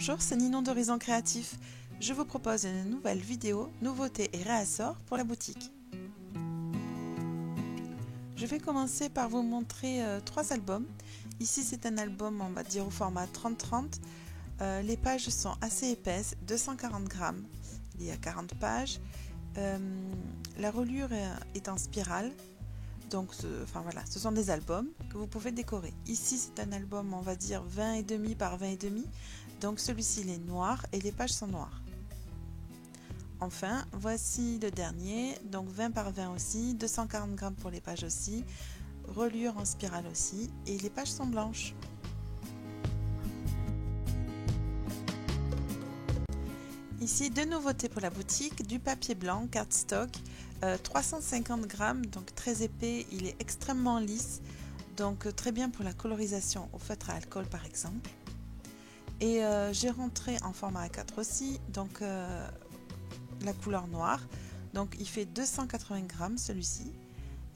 Bonjour, c'est Ninon d'Horizon Créatif. Je vous propose une nouvelle vidéo, nouveautés et réassorts pour la boutique. Je vais commencer par vous montrer 3 albums. Ici c'est un album, on va dire au format 30-30. Les pages sont assez épaisses, 240 grammes. Il y a 40 pages. La reliure est en spirale. Donc, ce sont des albums que vous pouvez décorer. Ici, c'est un album, on va dire 20,5 par 20,5. Donc, celui-ci, il est noir et les pages sont noires. Enfin, voici le dernier, donc 20 par 20 aussi, 240 grammes pour les pages aussi, reliure en spirale aussi, et les pages sont blanches. Ici, 2 nouveautés pour la boutique, du papier blanc, cardstock, 350 grammes, donc très épais, il est extrêmement lisse, donc très bien pour la colorisation au feutre à alcool par exemple. Et j'ai rentré en format A4 aussi, donc la couleur noire, donc il fait 280 grammes celui-ci.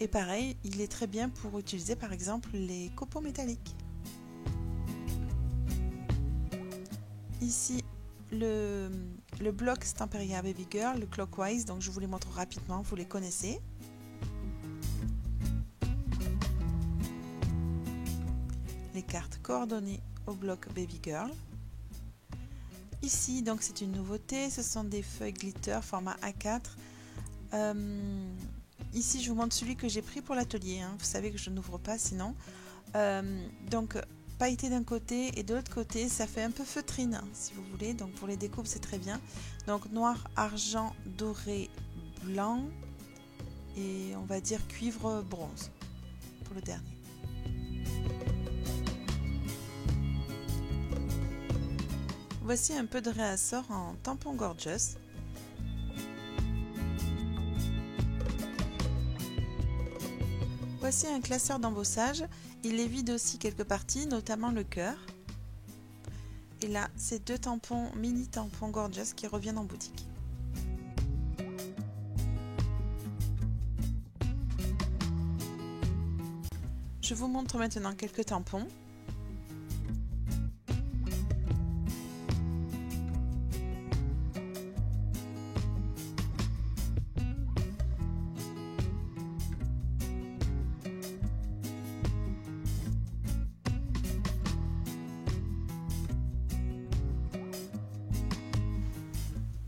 Et pareil, il est très bien pour utiliser par exemple les copeaux métalliques. Ici, le bloc Stamperia Baby Girl, le Clockwise, donc je vous les montre rapidement, vous les connaissez. Les cartes coordonnées au bloc Baby Girl. Ici, donc c'est une nouveauté, ce sont des feuilles glitter format A4. Ici, je vous montre celui que j'ai pris pour l'atelier, hein. Vous savez que je n'ouvre pas sinon. Donc, pailleté d'un côté et de l'autre côté, ça fait un peu feutrine, hein, si vous voulez. Donc, pour les découpes, c'est très bien. Donc, noir, argent, doré, blanc et on va dire cuivre, bronze pour le dernier. Voici un peu de réassort en tampon Gorgeous. Voici un classeur d'embossage. Il est vide aussi quelques parties, notamment le cœur. Et là, c'est 2 tampons, mini tampons Gorgeous qui reviennent en boutique. Je vous montre maintenant quelques tampons.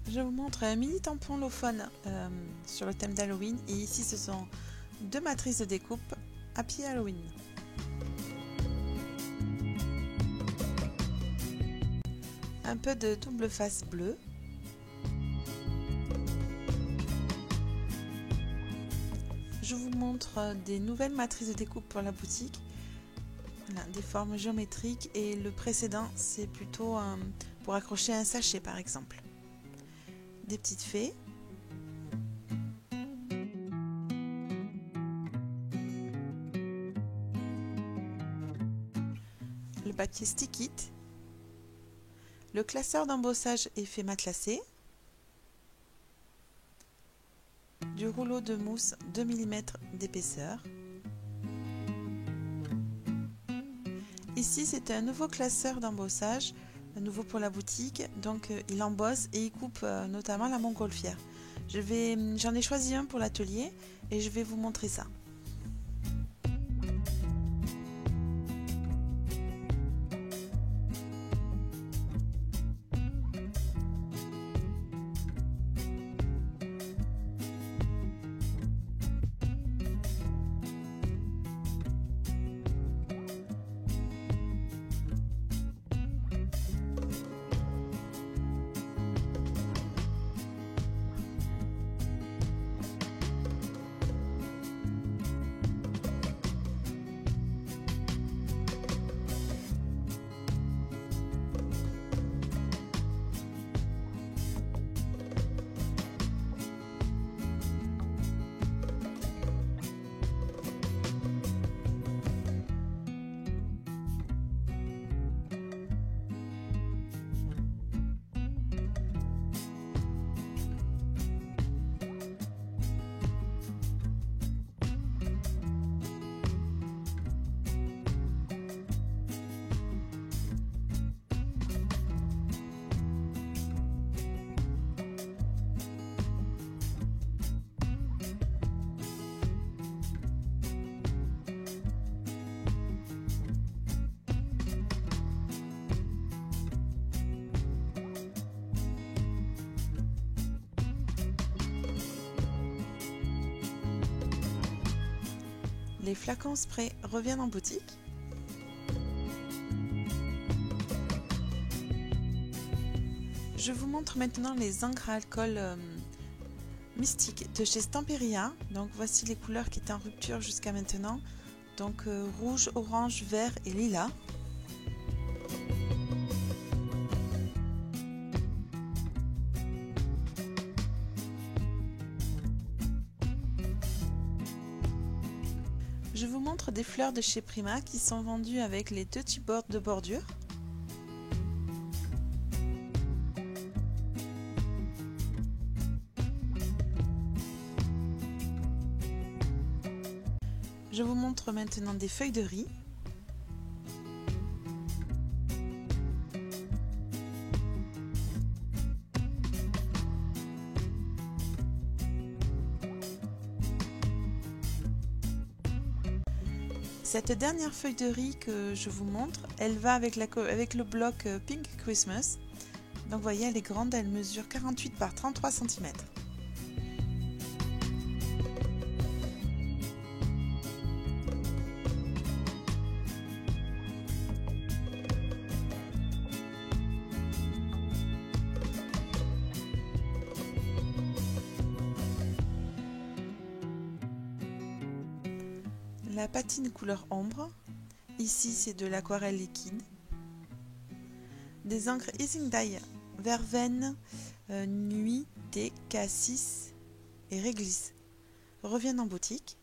Je vous montre un mini tampon Lophone sur le thème d'Halloween et ici ce sont 2 matrices de découpe à pied Halloween. Un peu de double face bleue. Je vous montre des nouvelles matrices de découpe pour la boutique. Voilà, des formes géométriques et le précédent c'est plutôt pour accrocher un sachet par exemple. Des petites fées. Le papier Stick It. Le classeur d'embossage effet matelassé. Du rouleau de mousse 2 mm d'épaisseur. Ici c'est un nouveau classeur d'embossage, nouveau pour la boutique, donc il embosse et il coupe notamment la montgolfière. J'en ai choisi un pour l'atelier et je vais vous montrer ça. Les flacons spray reviennent en boutique. Je vous montre maintenant les encres à alcool mystiques de chez Stamperia. Donc voici les couleurs qui étaient en rupture jusqu'à maintenant. Donc rouge, orange, vert et lilas. Je vous montre des fleurs de chez Prima qui sont vendues avec les deux chipboards de bordure. Je vous montre maintenant des feuilles de riz. Cette dernière feuille de riz que je vous montre, elle va avec le bloc Pink Christmas. Donc vous voyez, elle est grande, elle mesure 48 par 33 cm. La patine couleur ombre, ici c'est de l'aquarelle liquide. Des encres Easing Dye Verveine, Nuit, Thé, Cassis et Réglisse reviennent en boutique.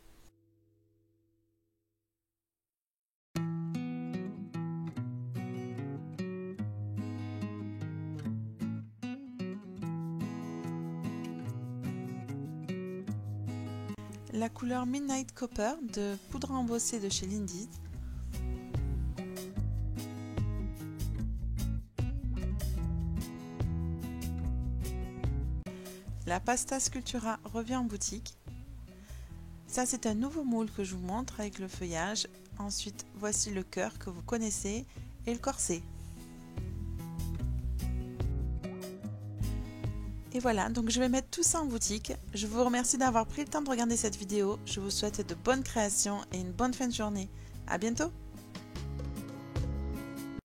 La couleur Midnight Copper de poudre embossée de chez Lindy's. La pasta Sculptura revient en boutique. Ça c'est un nouveau moule que je vous montre avec le feuillage. Ensuite voici le cœur que vous connaissez et le corset. Et voilà, donc je vais mettre tout ça en boutique. Je vous remercie d'avoir pris le temps de regarder cette vidéo. Je vous souhaite de bonnes créations et une bonne fin de journée. À bientôt!